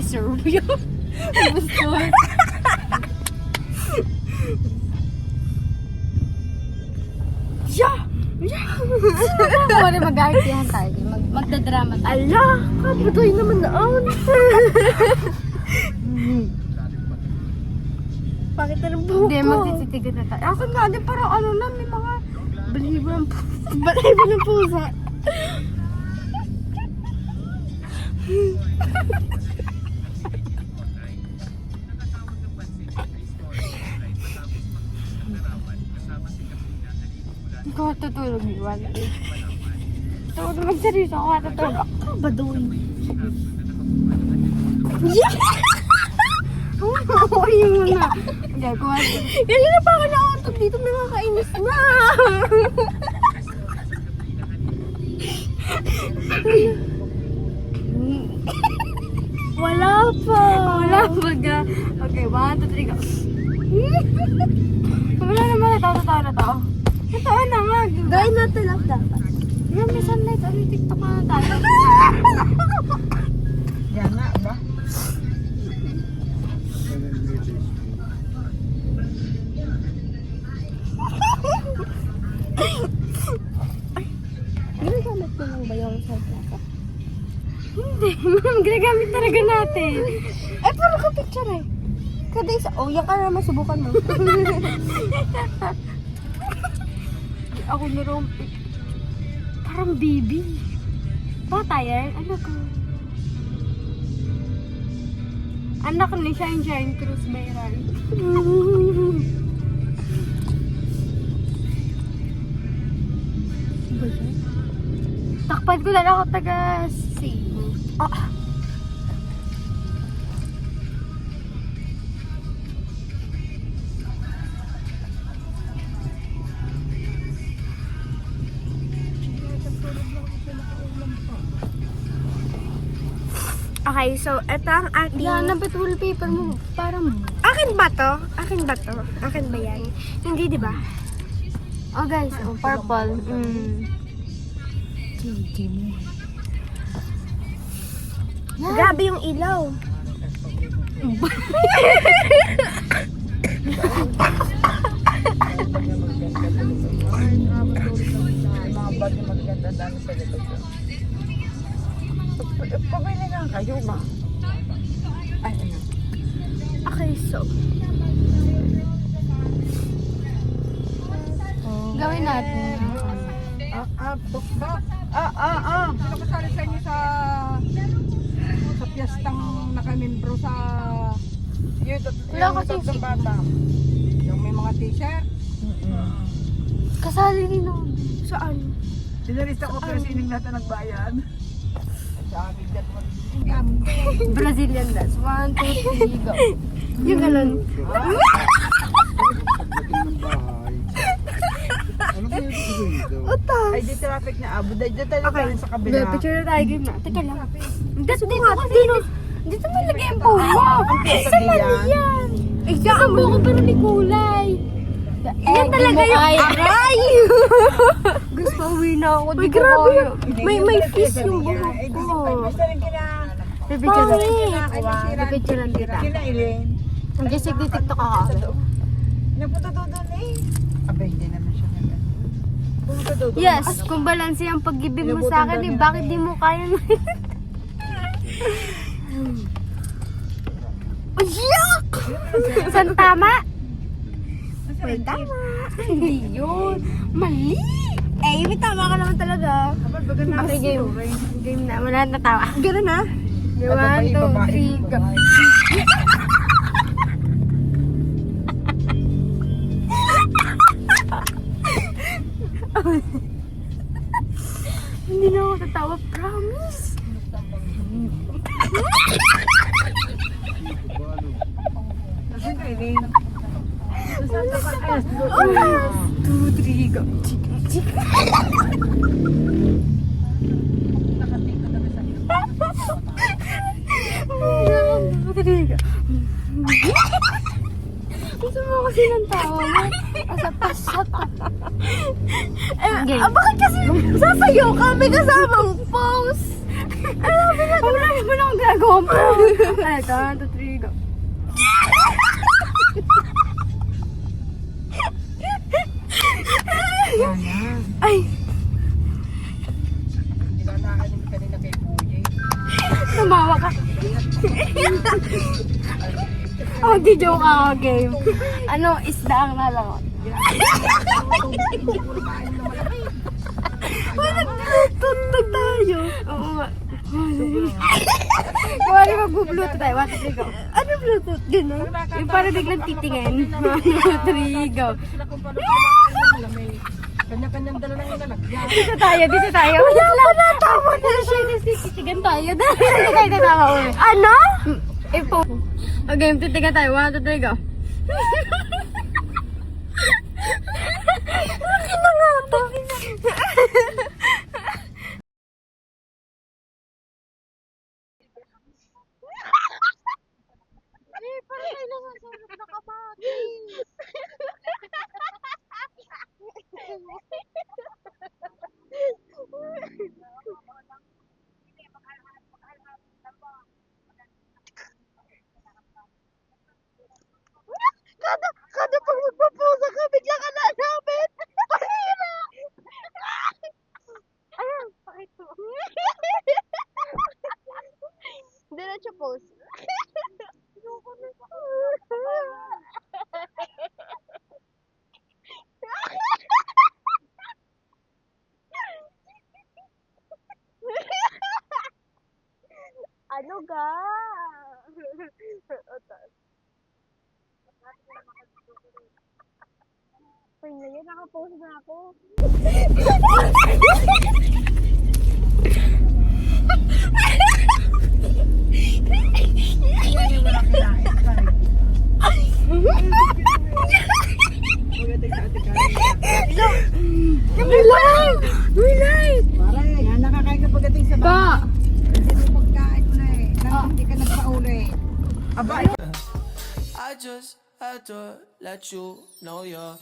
serve yun. Mag-serve. Yeah! Wala mag-artihan tayo. Magdadrama tayo. Ala, kabutoy naman naan. Bakit na ng buhok Hindi, ko? magtititigan na tayo. Asan nga din, parang ano na, may mga balibo ng Balahibo ng pusa. Hindi ko matutulog, Iwan. Ito ko naman seryoso, ako matutulog. Ako ba doon? Oo, yun muna. Hindi, kung ano. Kanina pa ako nakauntog dito, nakakainis na. Wala pa. Wala baga. Okay, 1, 2, 3, go. Wala naman, natawa na tao. Natawa na nga. Gawin natin lang dapat. Yan, may sunlight. Ano yung TikTok na tayo? Yan na ba? Ginagamit mo lang ba yung sunflower? Hindi, ginagamit talaga natin. Eh, pero ka-picture eh. Kada isa, oh, yan ka naman, subukan mo. Ako meron, parang baby. Bata yan? Anak ko. Anak ni Shine Cruz Bayran. Takpan ko lang ako taga-C. Ah. Okay, so ito ang ating... Yan, napit wallpaper mo. Parang... Akin ba to? Akin ba to? Akin ba yan? Hindi, di ba? Oh guys, oh, purple. Grabe yung ilaw. Mga bagay maganda dami sa likod. Pabili lang kayo ba? Ay, ano? Okay, so... Gawin natin. Sino kasali sa inyo sa piyestang nakamembro sa Wala kasing tatlong bata? Yung may mga t-shirt? Kasali ni Noon. Saan? Sinalista ko pero sining natin nagbayad. Sa amin dyan mo. Brazilian dance. 1, 2, 3, go. Yung galon. Utas. Ay, di traffic na abo. Dito tayo Okay. sa Be, kabila. picture na tayo game na. Teka lang. Dito nga, dito nalagay ang phone mo. Sa Sa mali diyan. yan. Eh, saan mo ko pero may kulay. Yan talaga yung aray. Gusto uwi na ako. Uy, grabe yun. May fish yung buhok Eh, di ko. basta rin kina... Bibidyo na. Pangit. Bibidyo lang kita. Kina Elaine. Ang gisig di TikTok ako. Napunta doon eh. Abay, hindi naman siya nag- Pumunta doon. Yes, kung balanse ang pag-ibig mo sa akin, eh, bakit di mo kaya na? Yuck! Saan tama? Wait, tama. Hindi yun. Mali. Eh, may tama ka naman talaga. Abay, baga na. Okay, game. Game na. Wala na tawa. Gano'n na? 1, 2, 3, go. Hindi na ako tatawa. Promise. Kasi na Elaine. 2, 3, go. Gusto mo kasi ng tawa mo? Asap-asap. Bakit kasi sasayaw ka? May kasamang pose. Marami mo na akong ginagawa mo. Ito, 1, 2, 3, go. Yan na. Ay, Nilalaanin ka nila kay Kuya. tumawa ka. Oh, di joke ako, game. Ano, isda ang nalakot. Tuntog tayo. Oo nga. Kung ano mag-bluetooth tayo, 1, 2, 3, go. Ano bluetooth? Gano'n? Yung parang biglang titingin. 1, 2, 3, go. Sila kung paano nila may kanya-kanyang dala ng ilalagyan. Dito tayo. Wala na, tama na siya. Titigan tayo. Hindi tayo tatawa ulit. Ano? Ipo. Okay, titigan tayo. 1, 2, 3, go. Laki na nga to. Kada pag magpapusa ka, bigla ka na namin. Pahira! Ayan, pakito. Diretso pose. Ano ga? Ay, ngayon nakapost na ako. Yan yung wala kinain. Kuya, Relay! Pare, yan nakakain ka pagdating sa bahay. Hindi mo pagkain mo na eh. Hindi ka nagpa-ulit. Aba, I just had to let you know you're